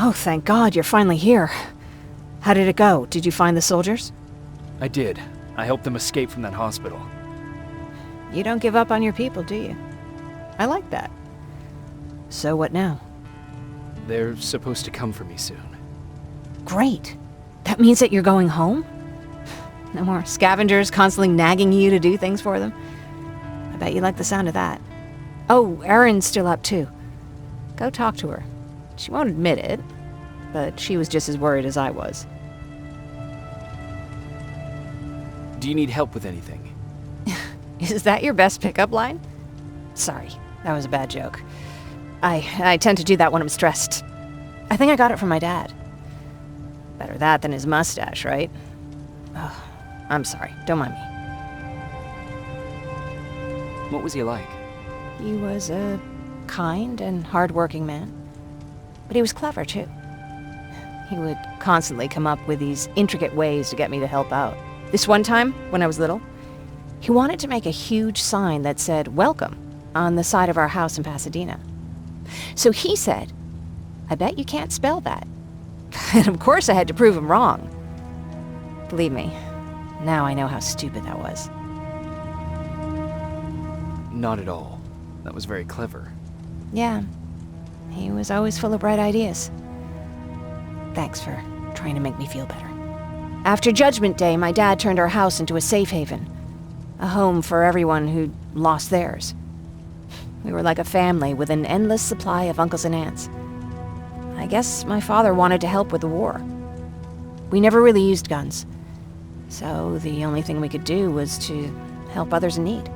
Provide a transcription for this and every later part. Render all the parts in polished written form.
Oh, thank God, you're finally here. How did it go? Did you find the soldiers? I did. I helped them escape from that hospital. You don't give up on your people, do you? I like that. So what now? They're supposed to come for me soon. Great. That means that you're going home? No more scavengers constantly nagging you to do things for them? I bet you like the sound of that. Oh, Erin's still up too. Go talk to her. She won't admit it, but she was just as worried as I was. Do you need help with anything? Is that your best pickup line? Sorry, that was a bad joke. I tend to do that when I'm stressed. I think I got it from my dad. Better that than his mustache, right? Oh, I'm sorry, don't mind me. What was he like? He was a kind and hard-working man. But he was clever, too. He would constantly come up with these intricate ways to get me to help out. This one time, when I was little, he wanted to make a huge sign that said, "Welcome," on the side of our house in Pasadena. So he said, "I bet you can't spell that." And of course I had to prove him wrong. Believe me, now I know how stupid that was. Not at all. That was very clever. Yeah, he was always full of bright ideas. Thanks for trying to make me feel better. After Judgment Day, my dad turned our house into a safe haven. A home for everyone who'd lost theirs. We were like a family with an endless supply of uncles and aunts. I guess my father wanted to help with the war. We never really used guns, so the only thing we could do was to help others in need.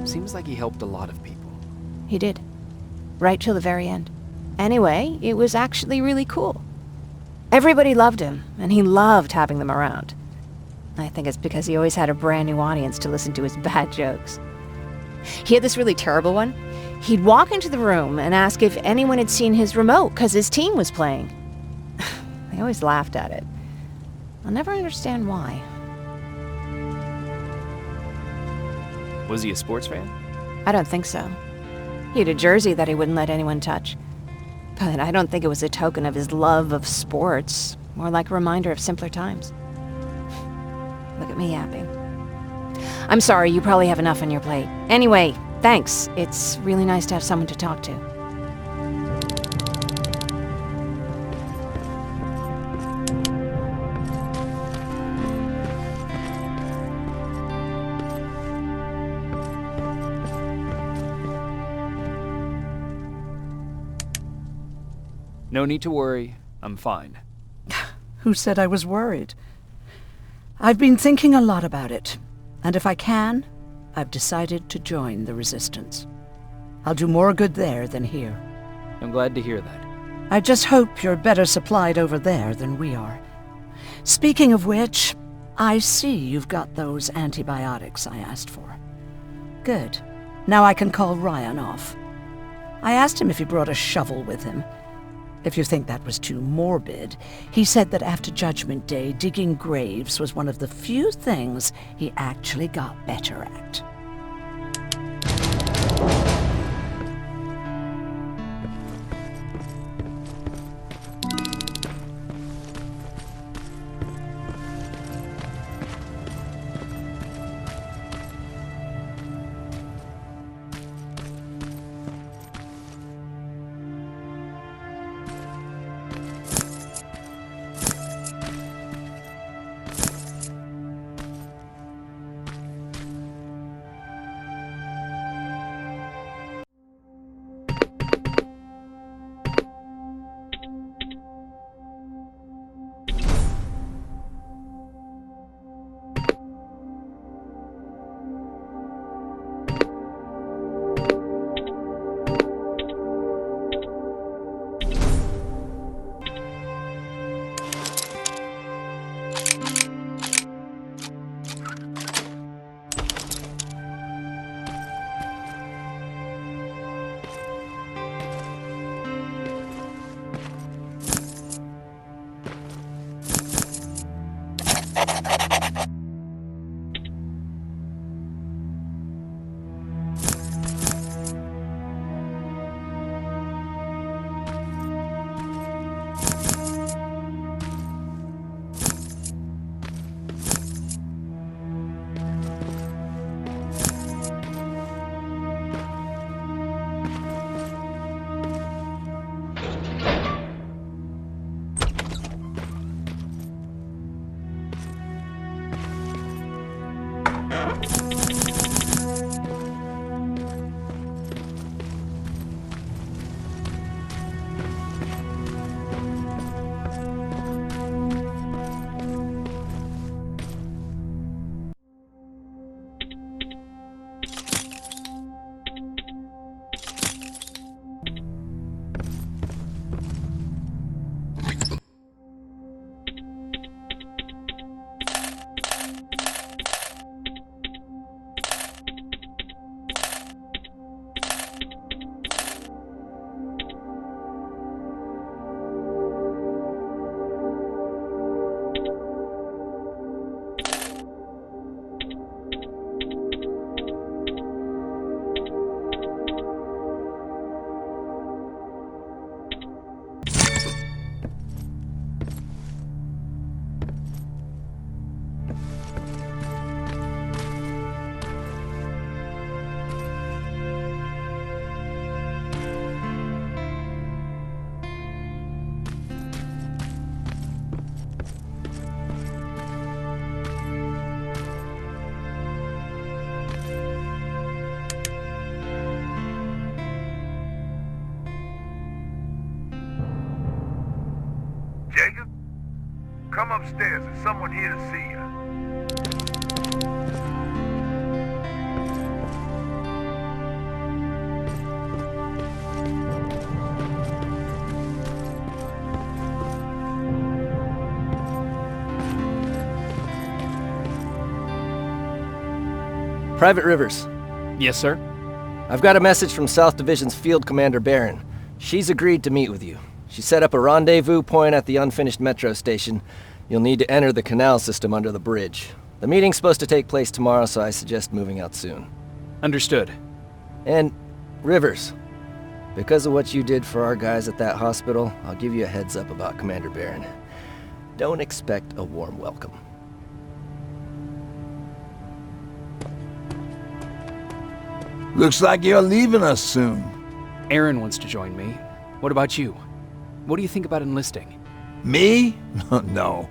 Seems like he helped a lot of people. He did. Right till the very end. Anyway, it was actually really cool. Everybody loved him, and he loved having them around. I think it's because he always had a brand new audience to listen to his bad jokes. He had this really terrible one. He'd walk into the room and ask if anyone had seen his remote because his team was playing. They always laughed at it. I'll never understand why. Was he a sports fan? I don't think so. He had a jersey that he wouldn't let anyone touch. But I don't think it was a token of his love of sports, more like a reminder of simpler times. Look at me yapping. I'm sorry, you probably have enough on your plate. Anyway, thanks. It's really nice to have someone to talk to. No need to worry. I'm fine. Who said I was worried? I've been thinking a lot about it, and if I can, I've decided to join the Resistance. I'll do more good there than here. I'm glad to hear that. I just hope you're better supplied over there than we are. Speaking of which, I see you've got those antibiotics I asked for. Good. Now I can call Ryan off. I asked him if he brought a shovel with him. If you think that was too morbid, he said that after Judgment Day, digging graves was one of the few things he actually got better at. Come upstairs. There's someone here to see you. Private Rivers, Yes, sir? I've got a message from South Division's Field Commander Barron. She's agreed to meet with you. She set up a rendezvous point at the unfinished metro station. You'll need to enter the canal system under the bridge. The meeting's supposed to take place tomorrow, so I suggest moving out soon. Understood. And, Rivers, because of what you did for our guys at that hospital, I'll give you a heads up about Commander Barron. Don't expect a warm welcome. Looks like you're leaving us soon. Aaron wants to join me. What about you? What do you think about enlisting? Me? No.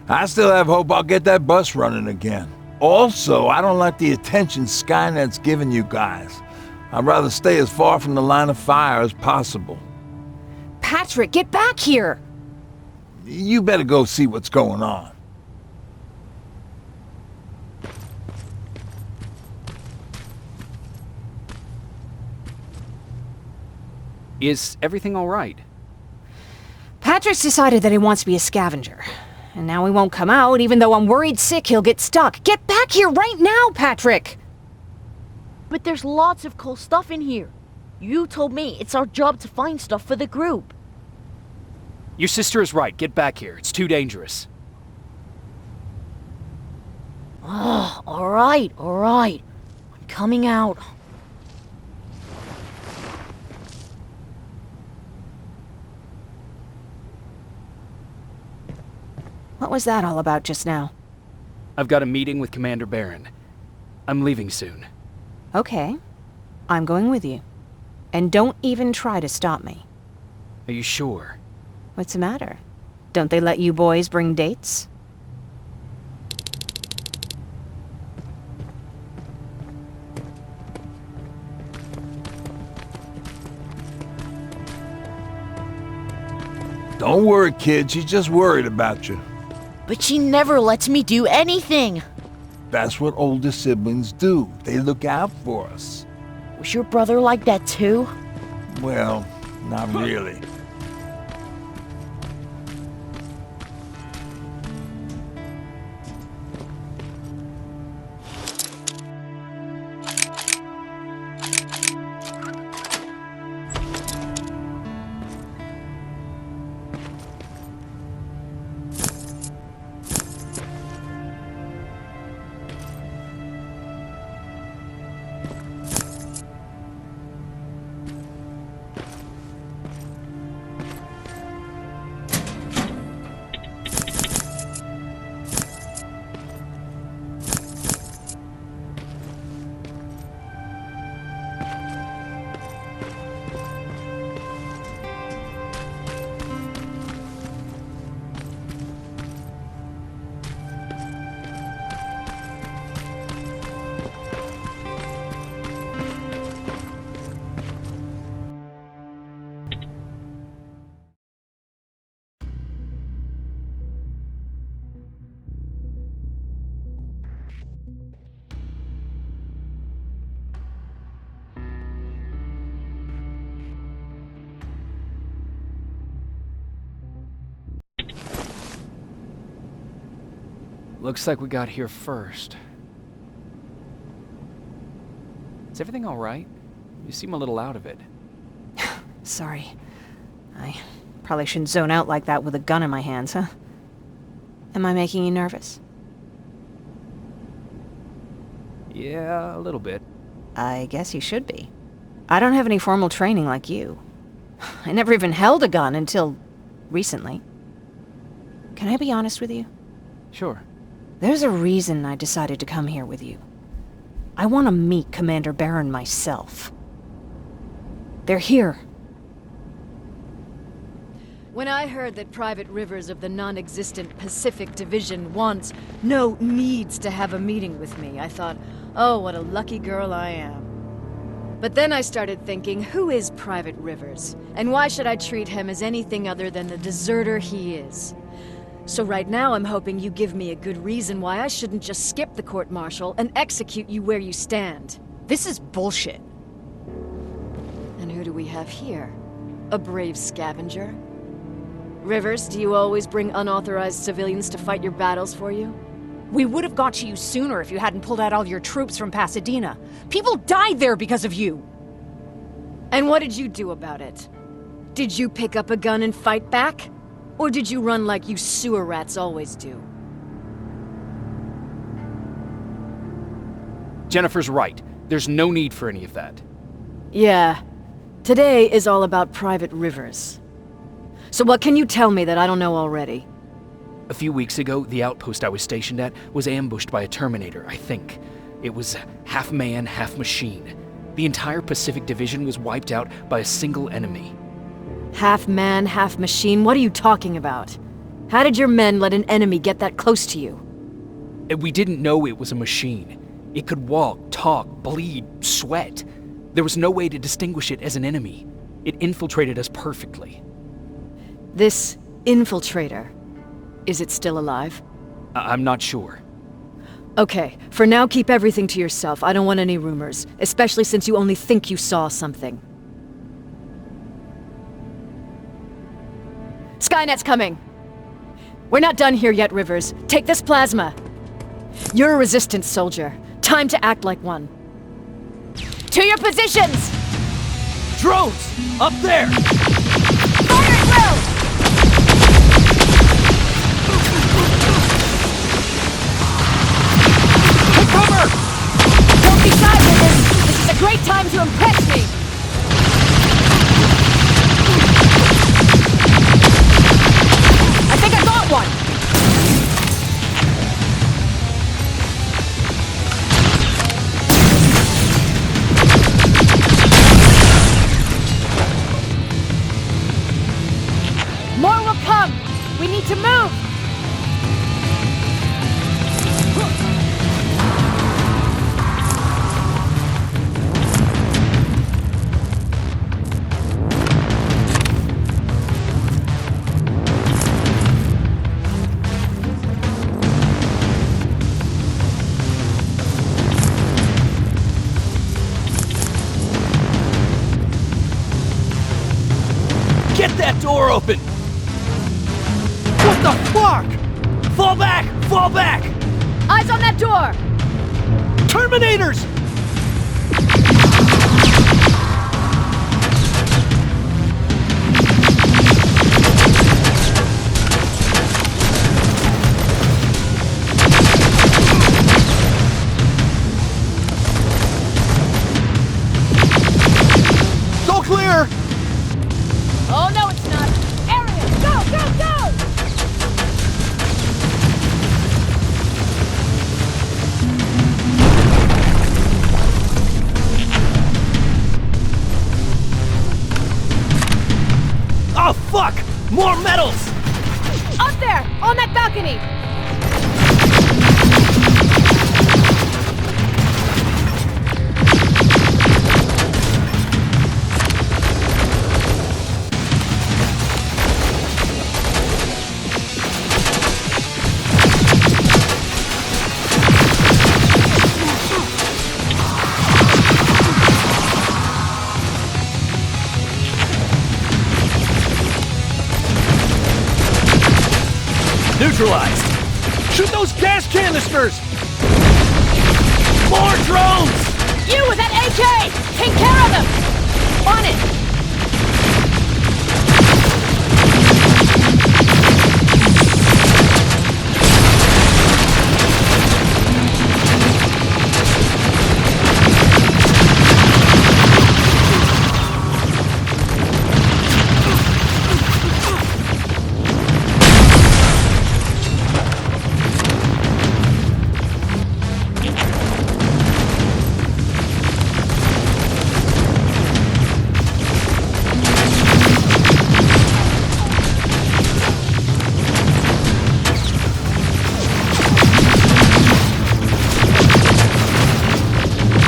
I still have hope I'll get that bus running again. Also, I don't like the attention Skynet's giving you guys. I'd rather stay as far from the line of fire as possible. Patrick, get back here! You better go see what's going on. Is everything all right? Patrick's decided that he wants to be a scavenger. And now he won't come out, even though I'm worried sick he'll get stuck. Get back here right now, Patrick! But there's lots of cool stuff in here. You told me it's our job to find stuff for the group. Your sister is right. Get back here. It's too dangerous. Oh, alright. I'm coming out. What was that all about just now? I've got a meeting with Commander Barron. I'm leaving soon. Okay. I'm going with you. And don't even try to stop me. Are you sure? What's the matter? Don't they let you boys bring dates? Don't worry, kid. She's just worried about you. But she never lets me do anything. That's what older siblings do. They look out for us. Was your brother like that too? Well, not really. Looks like we got here first. Is everything all right? You seem a little out of it. Sorry. I probably shouldn't zone out like that with a gun in my hands, huh? Am I making you nervous? Yeah, a little bit. I guess you should be. I don't have any formal training like you. I never even held a gun until recently. Can I be honest with you? Sure. There's a reason I decided to come here with you. I want to meet Commander Barron myself. They're here. When I heard that Private Rivers of the non-existent Pacific Division needs to have a meeting with me, I thought, oh, what a lucky girl I am. But then I started thinking, who is Private Rivers? And why should I treat him as anything other than the deserter he is? So right now I'm hoping you give me a good reason why I shouldn't just skip the court-martial and execute you where you stand. This is bullshit. And who do we have here? A brave scavenger? Rivers, do you always bring unauthorized civilians to fight your battles for you? We would have got to you sooner if you hadn't pulled out all your troops from Pasadena. People died there because of you. And what did you do about it? Did you pick up a gun and fight back? Or did you run like you sewer rats always do? Jennifer's right. There's no need for any of that. Yeah. Today is all about Private Rivers. So what can you tell me that I don't know already? A few weeks ago, the outpost I was stationed at was ambushed by a Terminator, I think. It was half man, half machine. The entire Pacific Division was wiped out by a single enemy. Half man, half machine? What are you talking about? How did your men let an enemy get that close to you? And we didn't know it was a machine. It could walk, talk, bleed, sweat. There was no way to distinguish it as an enemy. It infiltrated us perfectly. This infiltrator, is it still alive? I'm not sure. Okay, for now keep everything to yourself. I don't want any rumors, especially since you only think you saw something. Skynet's coming! We're not done here yet, Rivers. Take this plasma. You're a resistance soldier. Time to act like one. To your positions! Drones! Up there! Fire at will! Take cover! Don't be shy, Rivers! This is a great time to impress me! I think I got one! More will come! We need to move! Get that door open! What the fuck? Fall back! Fall back! Eyes on that door! Terminators! Go clear! Oh, no, it's not! Area! Go, go, go! Oh fuck! More metals! Up there! On that balcony! Neutralized! Shoot those gas canisters! More drones! You with that AK! Take care of them! On it!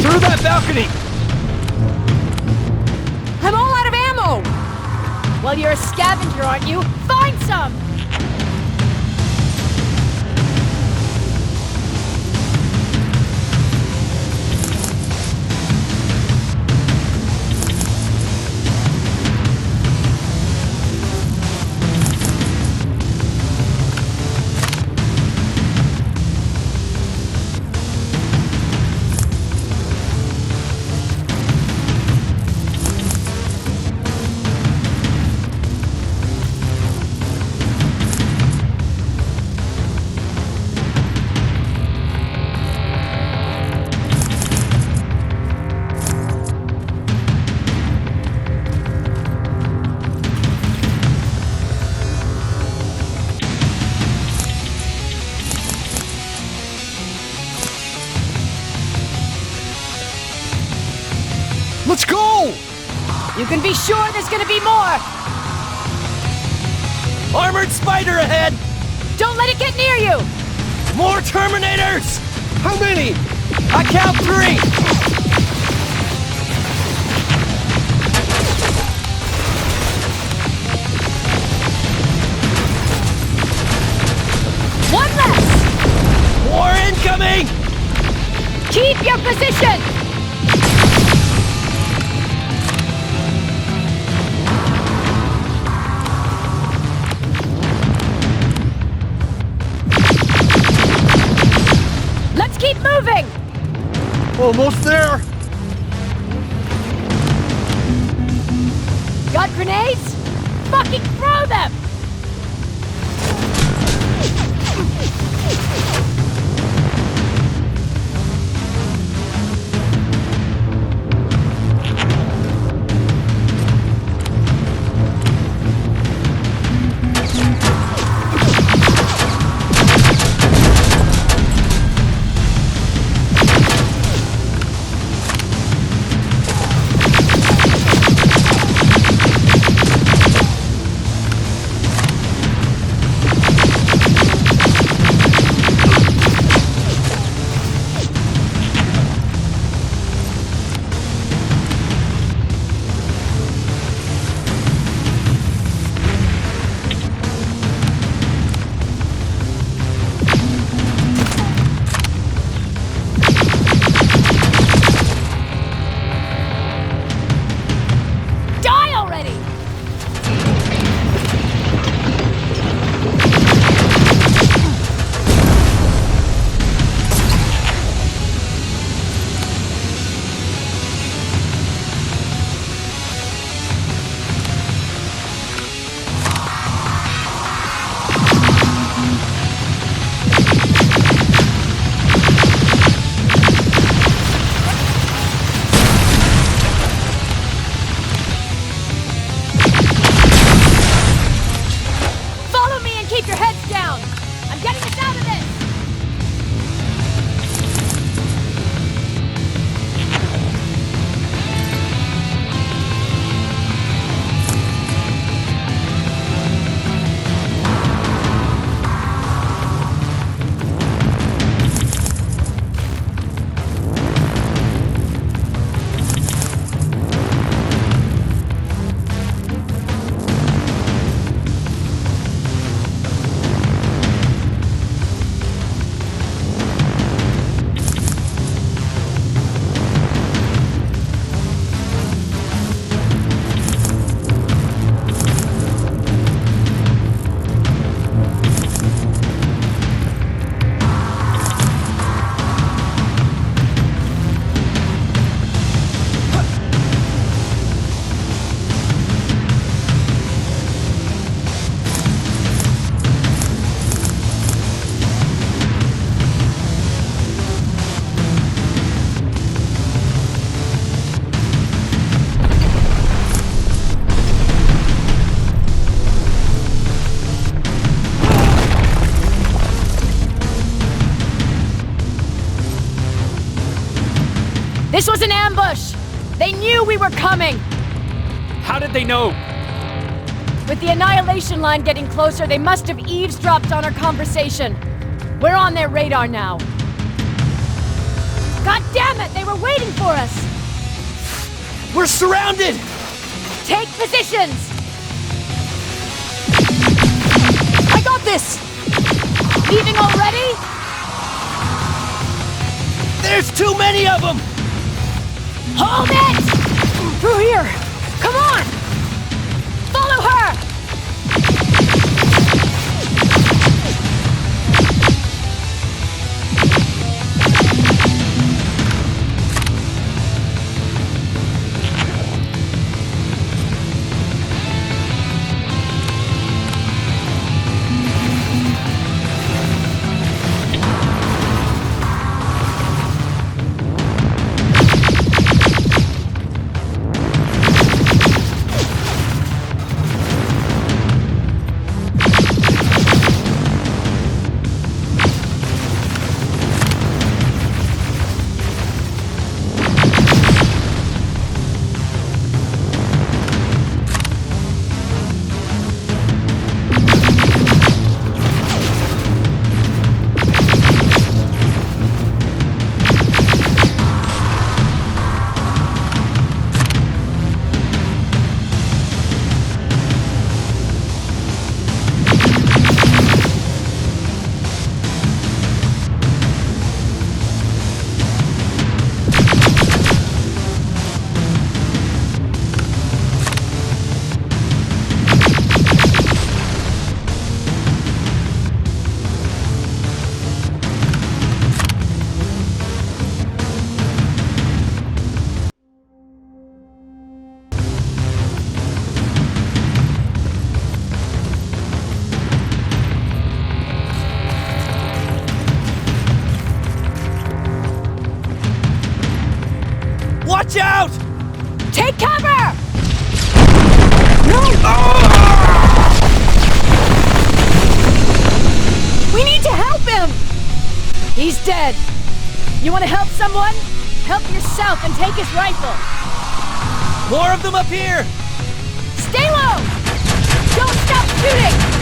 Through that balcony! I'm all out of ammo! Well, you're a scavenger, aren't you? Find some! You can be sure there's gonna be more! Armored spider ahead! Don't let it get near you! More Terminators! How many? I count 3! One less! More incoming! Keep your position! Let's keep moving! Almost there. Got grenades? Fucking throw them! This was an ambush! They knew we were coming! How did they know? With the annihilation line getting closer, they must have eavesdropped on our conversation. We're on their radar now. God damn it! They were waiting for us! We're surrounded! Take positions! I got this! Leaving already? There's too many of them! Hold it! Through here! Come on! Follow her! Watch out! Take cover! We need to help him! He's dead. You want to help someone? Help yourself and take his rifle. More of them up here! Stay low! Don't stop shooting!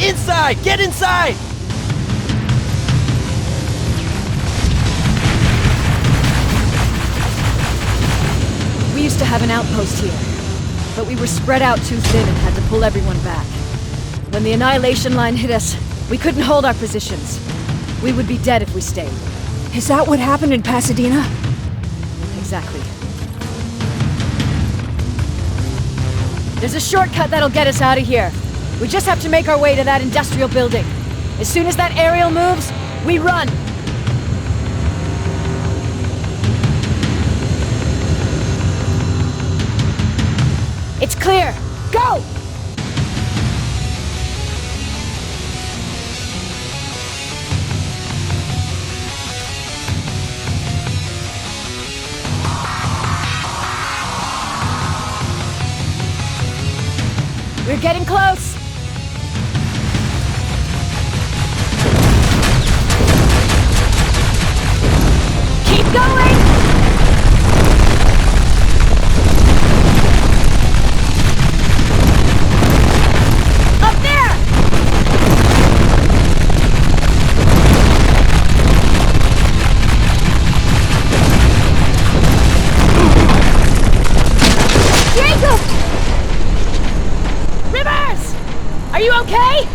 Inside! Get inside! We used to have an outpost here, but we were spread out too thin and had to pull everyone back. When the Annihilation Line hit us, we couldn't hold our positions. We would be dead if we stayed. Is that what happened in Pasadena? Exactly. There's a shortcut that'll get us out of here. We just have to make our way to that industrial building. As soon as that aerial moves, we run! It's clear! Go! We're getting close! Keep going! Up there! Jacob! Rivers! Are you okay?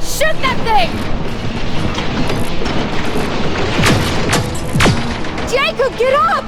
Shoot that thing! Jacob, get up!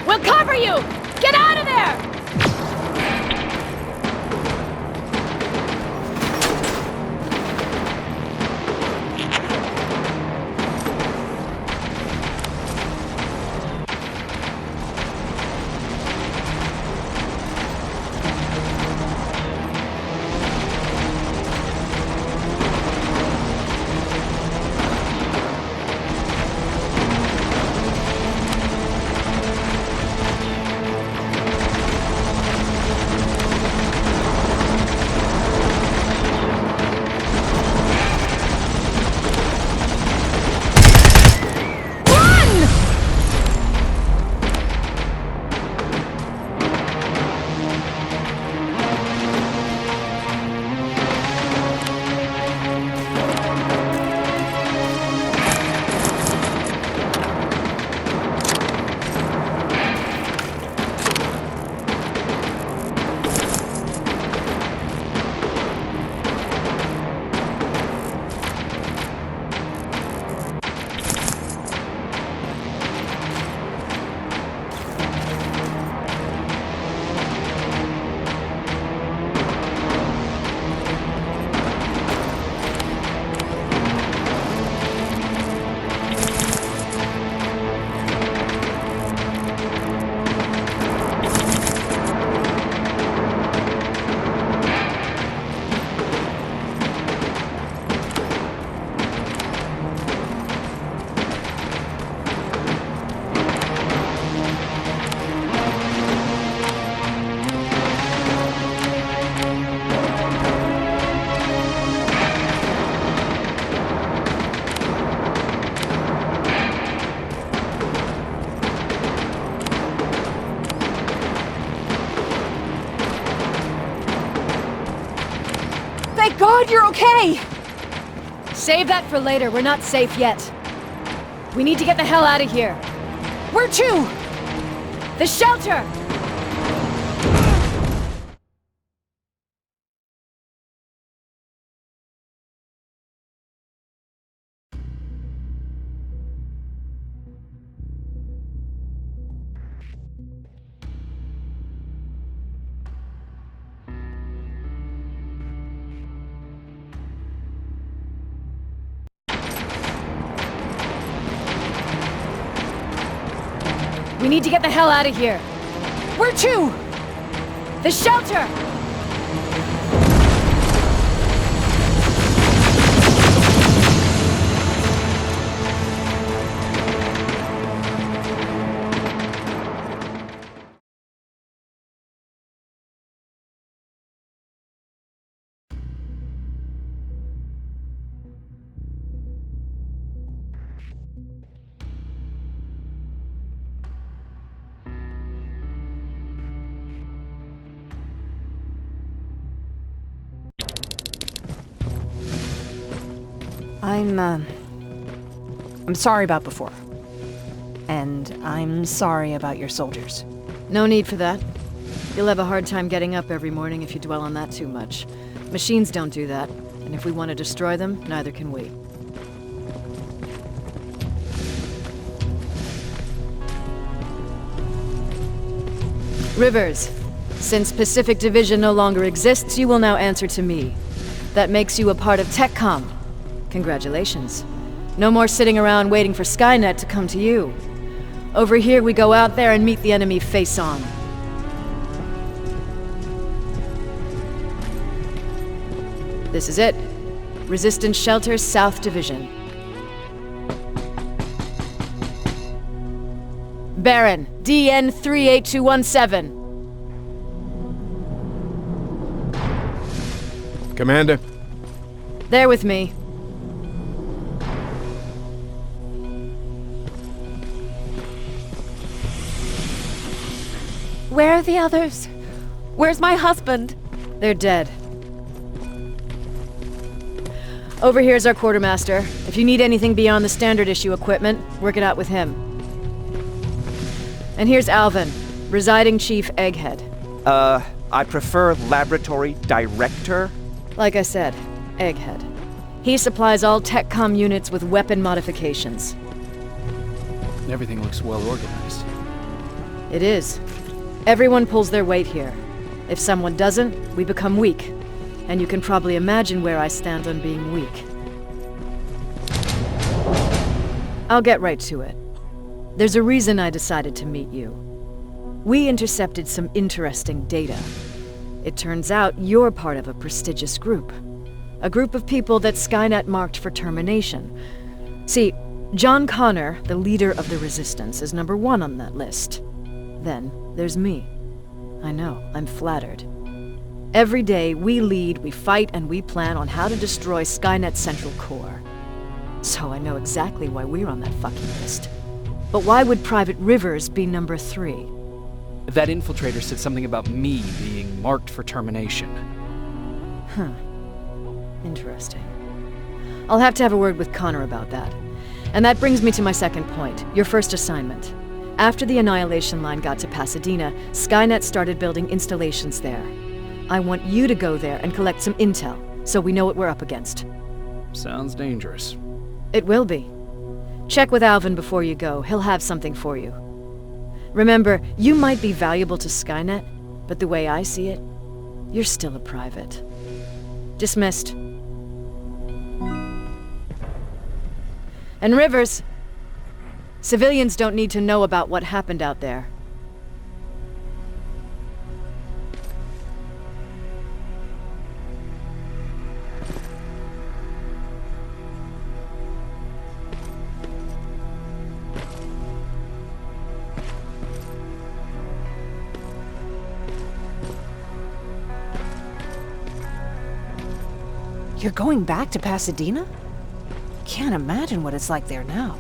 We'll cover you! Get out of there! that you're okay! Save that for later. We're not safe yet. We need to get the hell out of here. Where to? The shelter! We need to get the hell out of here. Where to? The shelter! I'm sorry about before. And I'm sorry about your soldiers. No need for that. You'll have a hard time getting up every morning if you dwell on that too much. Machines don't do that, and if we want to destroy them, neither can we. Rivers, since Pacific Division no longer exists, you will now answer to me. That makes you a part of TechCom. Congratulations. No more sitting around waiting for Skynet to come to you. Over here, we go out there and meet the enemy face on. This is it. Resistance Shelter, South Division. Baron, DN 38217. Commander. There with me. Where are the others? Where's my husband? They're dead. Over here's our quartermaster. If you need anything beyond the standard issue equipment, work it out with him. And here's Alvin, Residing Chief Egghead. I prefer Laboratory Director. Like I said, Egghead. He supplies all TechCom units with weapon modifications. Everything looks well organized. It is. Everyone pulls their weight here. If someone doesn't, we become weak. And you can probably imagine where I stand on being weak. I'll get right to it. There's a reason I decided to meet you. We intercepted some interesting data. It turns out you're part of a prestigious group. A group of people that Skynet marked for termination. See, John Connor, the leader of the Resistance, is number 1 on that list. Then there's me. I know, I'm flattered. Every day, we lead, we fight, and we plan on how to destroy Skynet's central core. So I know exactly why we're on that fucking list. But why would Private Rivers be number 3? That infiltrator said something about me being marked for termination. Huh. Interesting. I'll have to have a word with Connor about that. And that brings me to my second point, your first assignment. After the Annihilation Line got to Pasadena, Skynet started building installations there. I want you to go there and collect some intel, so we know what we're up against. Sounds dangerous. It will be. Check with Alvin before you go. He'll have something for you. Remember, you might be valuable to Skynet, but the way I see it, you're still a private. Dismissed. And Rivers, civilians don't need to know about what happened out there. You're going back to Pasadena? Can't imagine what it's like there now.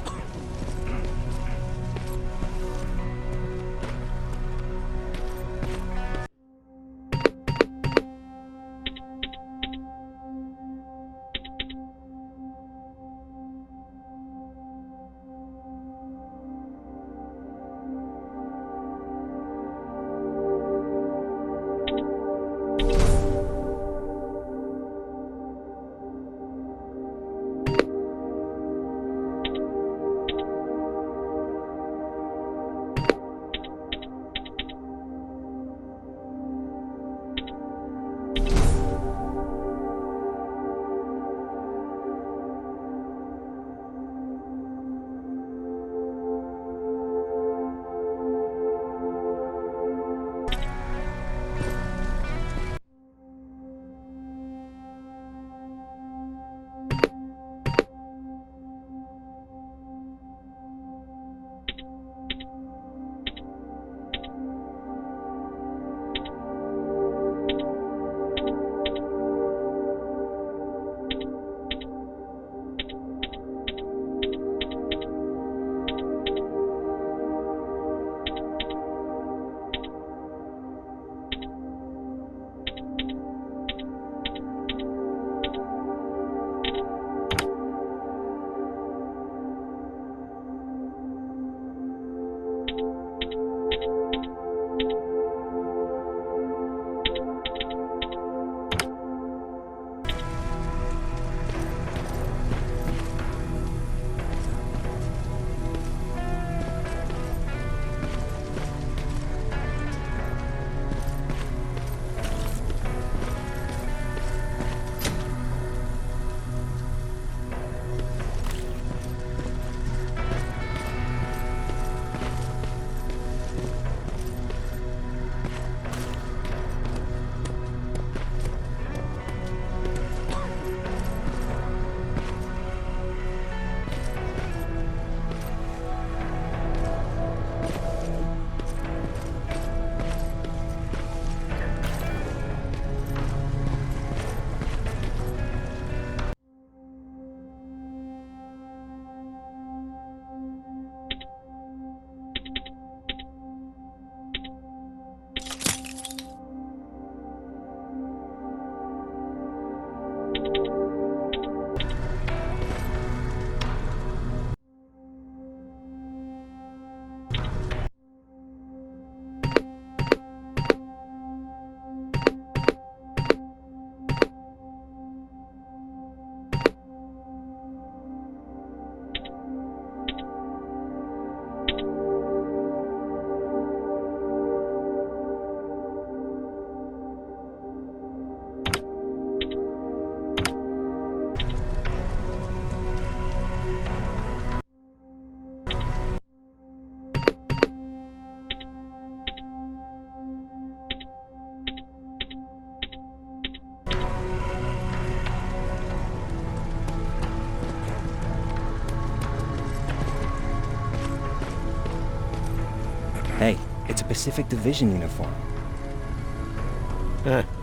It's a Pacific Division uniform.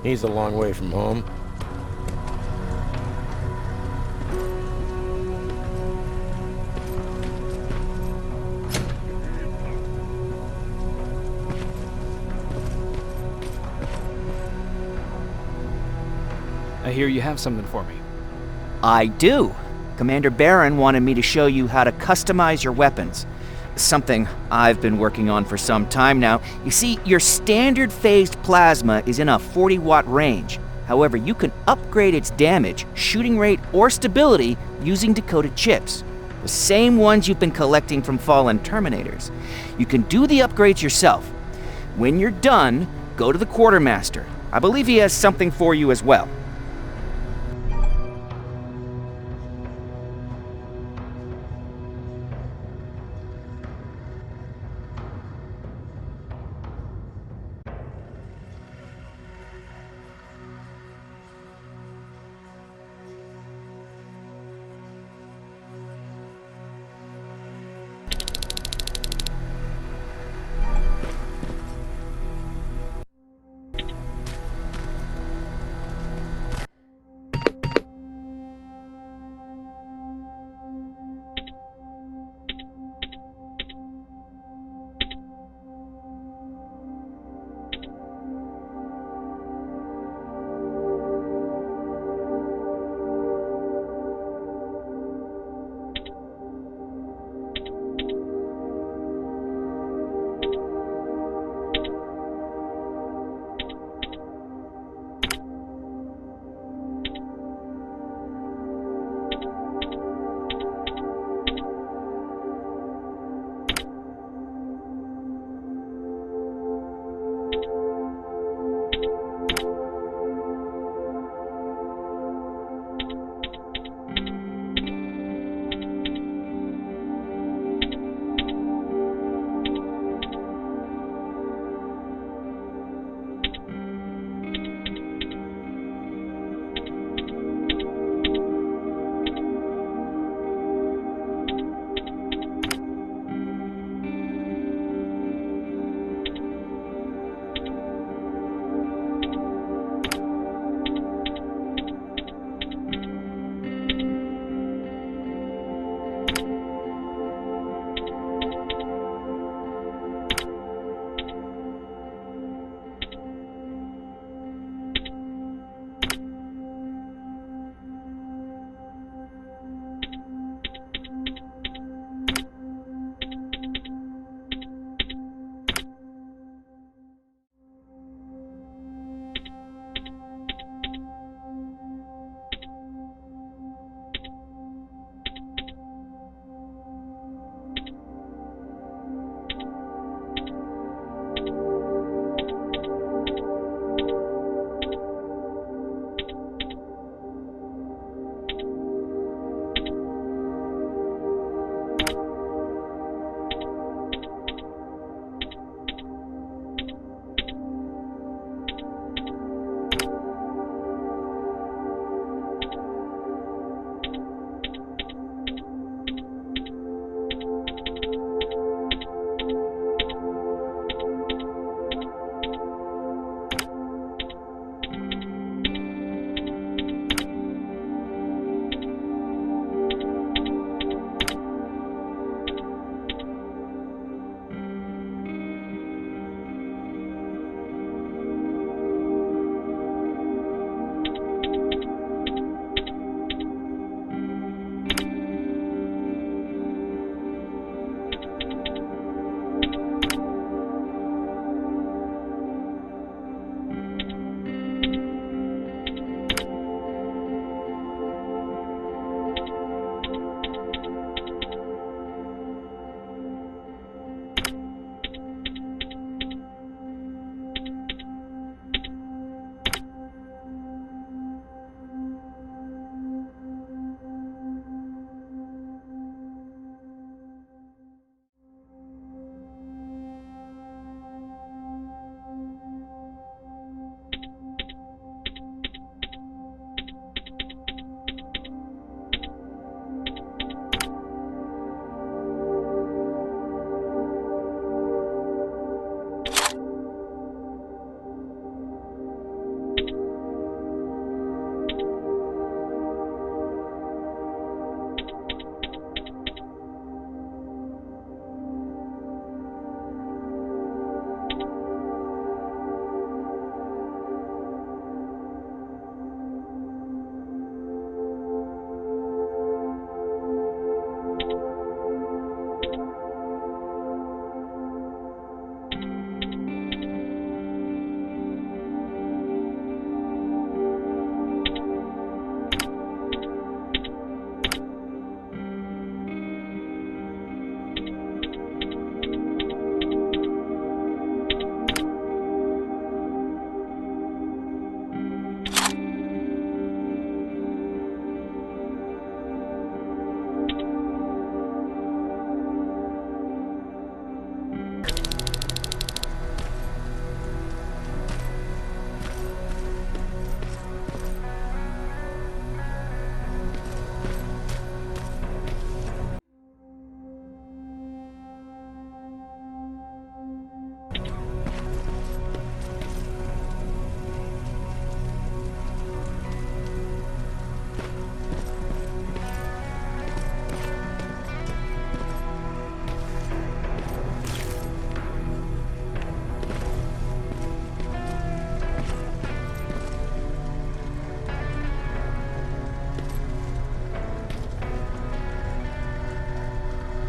He's a long way from home. I hear you have something for me. I do. Commander Barron wanted me to show you how to customize your weapons. Something I've been working on for some time now. You see, your standard phased plasma is in a 40-watt range. However, you can upgrade its damage, shooting rate, or stability using decoded chips. The same ones you've been collecting from fallen Terminators. You can do the upgrades yourself. When you're done, go to the Quartermaster. I believe he has something for you as well.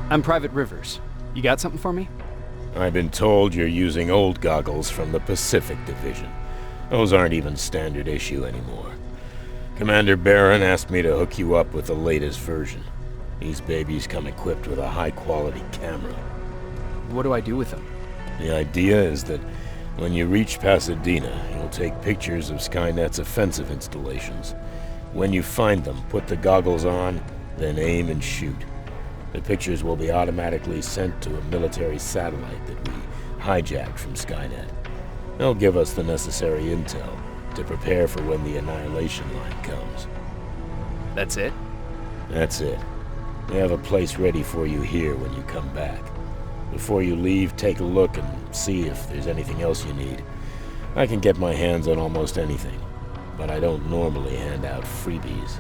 I'm Private Rivers. You got something for me? I've been told you're using old goggles from the Pacific Division. Those aren't even standard issue anymore. Commander Barron asked me to hook you up with the latest version. These babies come equipped with a high-quality camera. What do I do with them? The idea is that when you reach Pasadena, you'll take pictures of Skynet's offensive installations. When you find them, put the goggles on, then aim and shoot. The pictures will be automatically sent to a military satellite that we hijacked from Skynet. They'll give us the necessary intel to prepare for when the annihilation line comes. That's it? That's it. We have a place ready for you here when you come back. Before you leave, take a look and see if there's anything else you need. I can get my hands on almost anything, but I don't normally hand out freebies.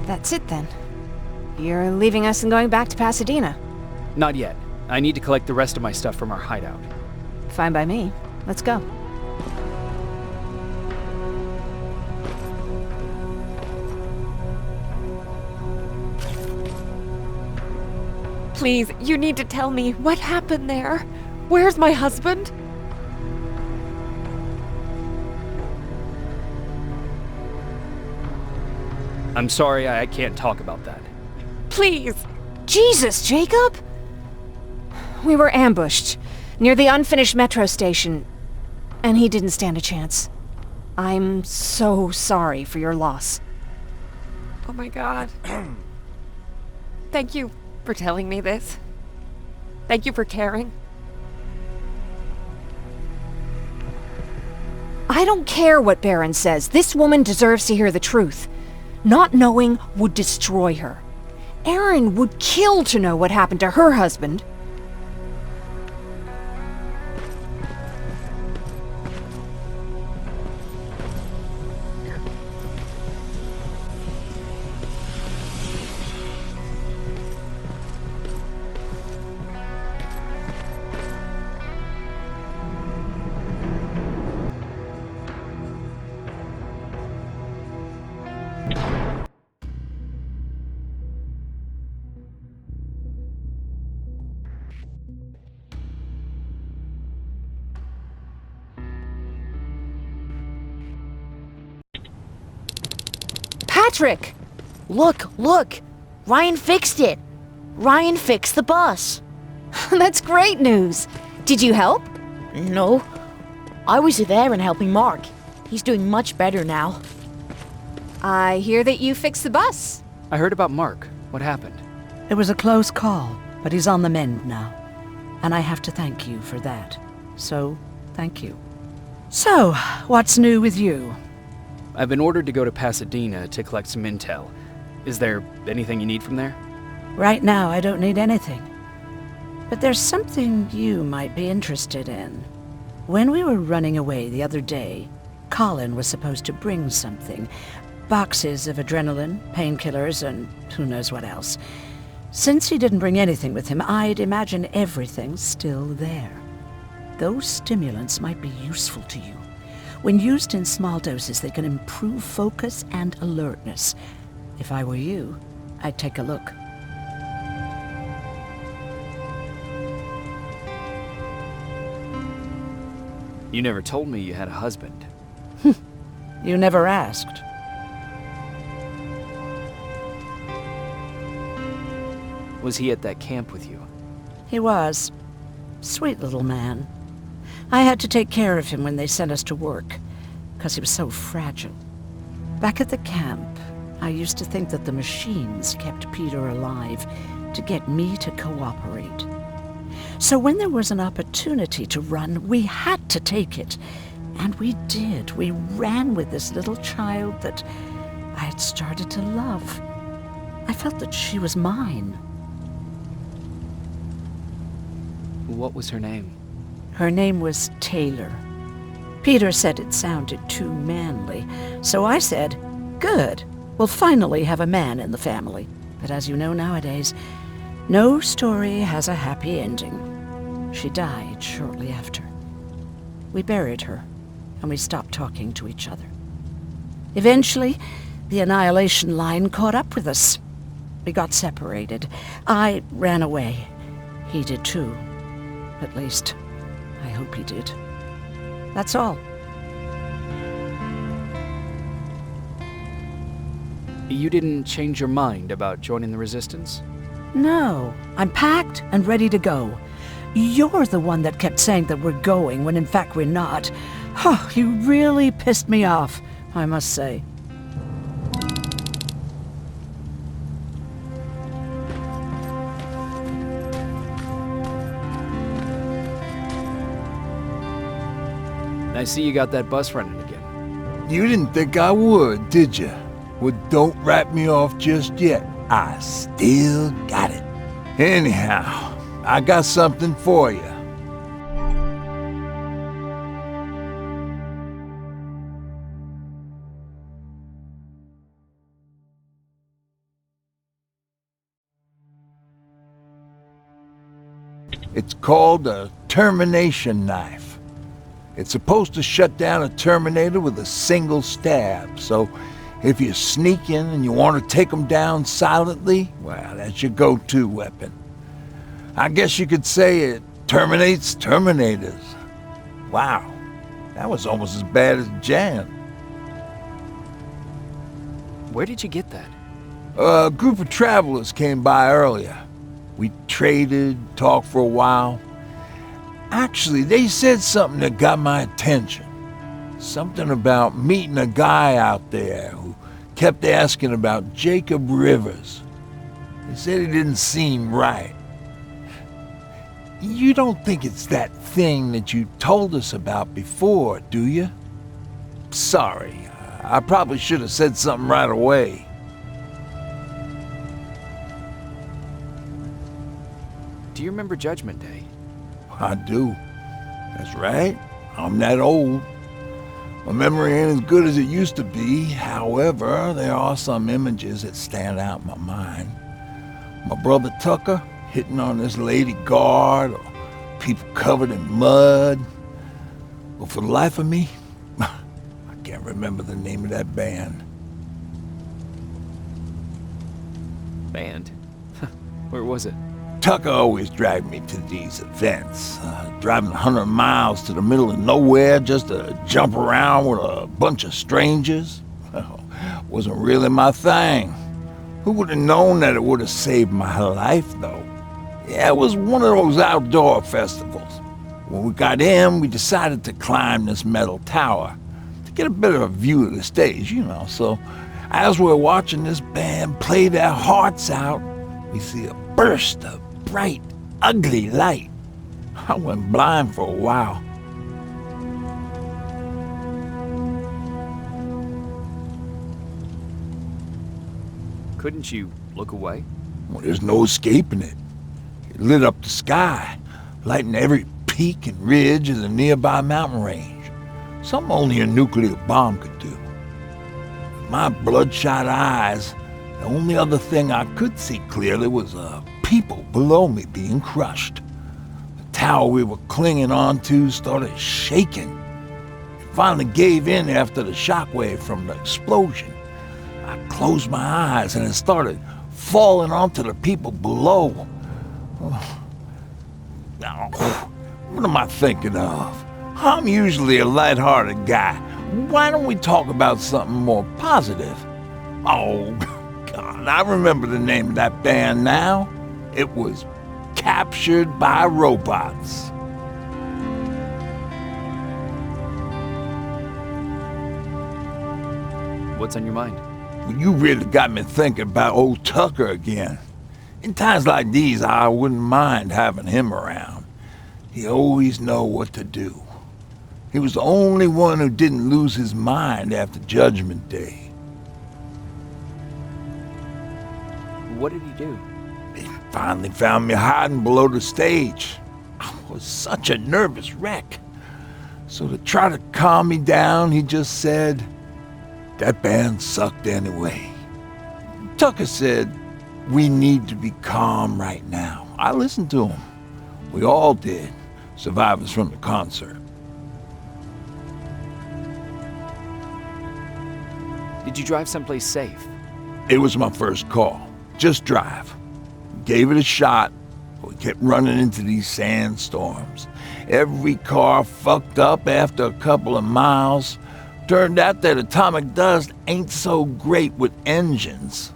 That's it then. You're leaving us and going back to Pasadena. Not yet. I need to collect the rest of my stuff from our hideout. Fine by me. Let's go. Please, you need to tell me what happened there. Where's my husband? I'm sorry, I can't talk about that. Please. Jesus, Jacob! We were ambushed near the unfinished metro station, and he didn't stand a chance. I'm so sorry for your loss. Oh my God. Thank you for telling me this. Thank you for caring. I don't care what Barron says. This woman deserves to hear the truth. Not knowing would destroy her. Erin would kill to know what happened to her husband. Patrick! Look! Ryan fixed it! Ryan fixed the bus! That's great news. Did you help? No. I was there and helping Mark. He's doing much better now. I hear that you fixed the bus. I heard about Mark. What happened? It was a close call, but he's on the mend now. And I have to thank you for that. So, thank you. So, what's new with you? I've been ordered to go to Pasadena to collect some intel. Is there anything you need from there? Right now, I don't need anything. But there's something you might be interested in. When we were running away the other day, Colin was supposed to bring something. Boxes of adrenaline, painkillers, and who knows what else. Since he didn't bring anything with him, I'd imagine everything's still there. Those stimulants might be useful to you. When used in small doses, they can improve focus and alertness. If I were you, I'd take a look. You never told me you had a husband. You never asked. Was he at that camp with you? He was. Sweet little man. I had to take care of him when they sent us to work, because he was so fragile. Back at the camp, I used to think that the machines kept Peter alive to get me to cooperate. So when there was an opportunity to run, we had to take it. And we did. We ran with this little child that I had started to love. I felt that she was mine. What was her name? Her name was Taylor. Peter said it sounded too manly, so I said, good, we'll finally have a man in the family. But as you know nowadays, no story has a happy ending. She died shortly after. We buried her, and we stopped talking to each other. Eventually, the Annihilation Line caught up with us. We got separated. I ran away. He did too. At least, I hope he did. That's all. You didn't change your mind about joining the Resistance? No, I'm packed and ready to go. You're the one that kept saying that we're going when in fact we're not. Oh, you really pissed me off, I must say. I see you got that bus running again. You didn't think I would, did you? Well, don't wrap me off just yet. I still got it. Anyhow, I got something for you. It's called a termination knife. It's supposed to shut down a Terminator with a single stab, so if you sneak in and you want to take them down silently, well, that's your go-to weapon. I guess you could say it terminates Terminators. Wow, that was almost as bad as Jan. Where did you get that? A group of travelers came by earlier. We traded, talked for a while. Actually, they said something that got my attention. Something about meeting a guy out there who kept asking about Jacob Rivers. They said he didn't seem right. You don't think it's that thing that you told us about before, do you? Sorry, I probably should have said something right away. Do you remember Judgment Day? I do. That's right. I'm that old. My memory ain't as good as it used to be. However, there are some images that stand out in my mind. My brother Tucker hitting on this lady guard, or people covered in mud. But for the life of me, I can't remember the name of that band. Band? Where was it? Tucker always dragged me to these events, driving 100 miles to the middle of nowhere just to jump around with a bunch of strangers. Well, wasn't really my thing. Who would have known that it would have saved my life, though? Yeah, it was one of those outdoor festivals. When we got in, we decided to climb this metal tower to get a better view of the stage, you know. So as we're watching this band play their hearts out, we see a burst of bright, ugly light. I went blind for a while. Couldn't you look away? Well, there's no escaping it. It lit up the sky, lighting every peak and ridge of the nearby mountain range. Something only a nuclear bomb could do. With my bloodshot eyes, the only other thing I could see clearly was people below me being crushed. The tower we were clinging onto started shaking. It finally gave in after the shockwave from the explosion. I closed my eyes and it started falling onto the people below. Now, what am I thinking of? I'm usually a lighthearted guy. Why don't we talk about something more positive? Oh, God, I remember the name of that band now. It was captured by robots. What's on your mind? Well, you really got me thinking about old Tucker again. In times like these, I wouldn't mind having him around. He always know what to do. He was the only one who didn't lose his mind after Judgment Day. What did he do? He finally found me hiding below the stage. I was such a nervous wreck. So to try to calm me down, he just said, "That band sucked anyway." Tucker said, "We need to be calm right now." I listened to him. We all did, survivors from the concert. Did you drive someplace safe? It was my first call. Just drive. Gave it a shot, but we kept running into these sandstorms. Every car fucked up after a couple of miles. Turned out that atomic dust ain't so great with engines.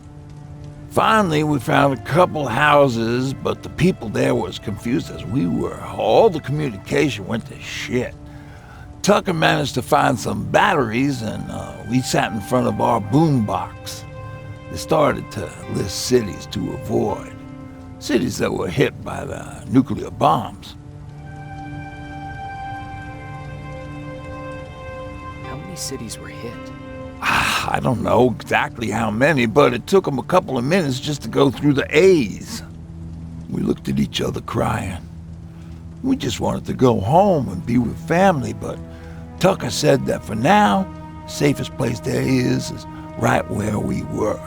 Finally, we found a couple houses, but the people there were as confused as we were. All the communication went to shit. Tucker managed to find some batteries, and we sat in front of our boombox. They started to list cities to avoid. Cities that were hit by the nuclear bombs. How many cities were hit? I don't know exactly how many, but it took them a couple of minutes just to go through the A's. We looked at each other crying. We just wanted to go home and be with family, but Tucker said that for now, safest place there is right where we were.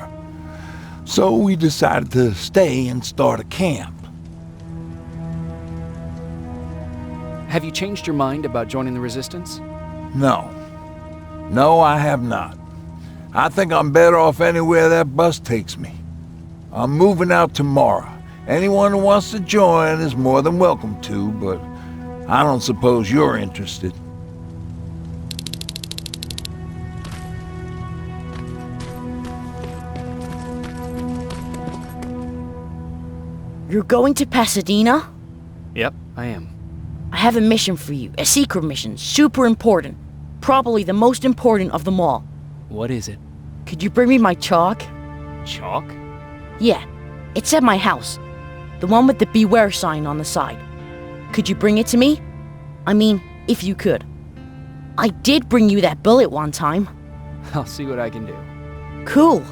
So we decided to stay and start a camp. Have you changed your mind about joining the Resistance? No. No, I have not. I think I'm better off anywhere that bus takes me. I'm moving out tomorrow. Anyone who wants to join is more than welcome to, but I don't suppose you're interested. You're going to Pasadena? Yep, I am. I have a mission for you. A secret mission. Super important. Probably the most important of them all. What is it? Could you bring me my chalk? Chalk? Yeah. It's at my house. The one with the beware sign on the side. Could you bring it to me? I mean, if you could. I did bring you that bullet one time. I'll see what I can do. Cool.